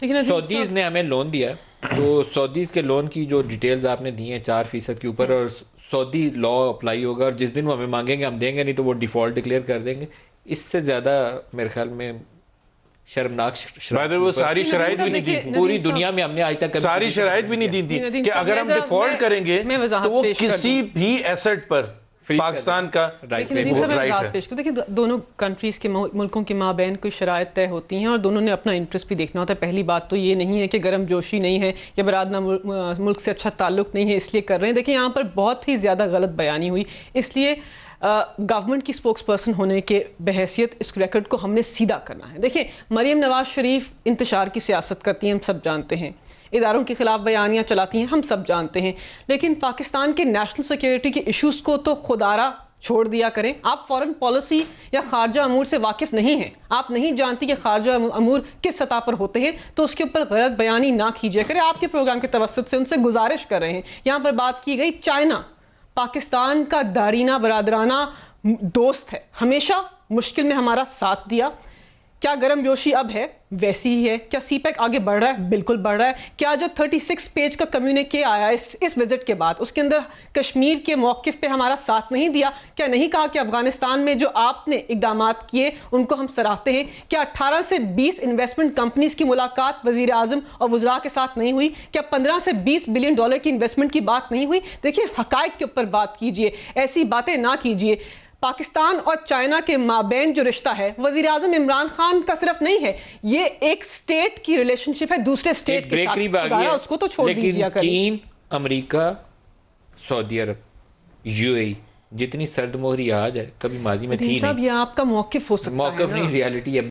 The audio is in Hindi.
लेकिन सऊदीज़ ने हमें लोन दिया, तो सऊदीज़ के लोन की जो डिटेल्स आपने दी हैं 4% के ऊपर, और सऊदी लॉ अप्लाई होगा, और जिस दिन वो हमें मांगेंगे हम देंगे, नहीं तो वो डिफ़ॉल्ट डिक्लेयर कर देंगे। इससे ज़्यादा मेरे ख्याल में शर्मनाक वो सारी शराइत भी नहीं दी थी, पूरी दुनिया में हमने आज तक सारी शराइत भी नहीं दी थी कि अगर हम डिफॉल्ट करेंगे तो वो किसी भी एसेट पर पाकिस्तान का राइट है। देखिए दोनों कंट्रीज के मुल्कों के माबैन कोई शराइत तय होती हैं और दोनों ने अपना इंटरेस्ट भी देखना होता है। पहली बात तो ये नहीं है कि गर्म जोशी नहीं है या बरादना मुल्क से अच्छा ताल्लुक नहीं है इसलिए कर रहे हैं। देखिए यहाँ पर बहुत ही ज़्यादा गलत बयानी हुई, इसलिए गवर्नमेंट की स्पोक्स पर्सन होने के बहैसियत इस रिकॉर्ड को हमने सीधा करना है। देखिए मरीम नवाज शरीफ इंतशार की सियासत करती हैं, हम सब जानते हैं, इदारों के खिलाफ बयानियाँ चलाती हैं, हम सब जानते हैं, लेकिन पाकिस्तान के नेशनल सिक्योरिटी के इश्यूज़ को तो खुदारा छोड़ दिया करें। आप फॉरेन पॉलिसी या खारजा अमूर से वाकिफ़ नहीं हैं, आप नहीं जानती कि खारजा अमूर किस सतह पर होते हैं, तो उसके ऊपर गलत बयानी ना कीजिए करें। आपके प्रोग्राम के तवस्सुत से उनसे गुजारिश कर रहे हैं। यहाँ पर बात की गई चाइना पाकिस्तान का दारीना बरादराना दोस्त है, हमेशा मुश्किल में हमारा साथ दिया। क्या गर्म जोशी अब है वैसी ही है? क्या सीपैक आगे बढ़ रहा है? बिल्कुल बढ़ रहा है। क्या जो 36 पेज का कम्युनिके आया इस विजिट के बाद, उसके अंदर कश्मीर के मौक़िफ़ पे हमारा साथ नहीं दिया? क्या नहीं कहा कि अफगानिस्तान में जो आपने इक़दामात किए उनको हम सराहते हैं? क्या 18 से 20 इन्वेस्टमेंट कंपनीज की मुलाकात वज़ीर आज़म और वज़रा के साथ नहीं हुई? क्या 15 से 20 बिलियन डॉलर की इन्वेस्टमेंट की बात नहीं हुई? देखिए हक़ाइक़ के ऊपर बात कीजिए, ऐसी बातें ना कीजिए। पाकिस्तान और चाइना के माबैन जो रिश्ता है वज़ीर आज़म इमरान खान का सिर्फ नहीं है, ये एक स्टेट की रिलेशनशिप है दूसरे स्टेट के साथ, उसको तो छोड़ दीजिए। चीन, अमेरिका, सऊदी अरब, यूएई जितनी सर्द मोहरी आज है कभी माजी में थी नहीं। ये आपका मौक़िफ़ हो सकता है, मौक़िफ़ नहीं, रियलिटी है।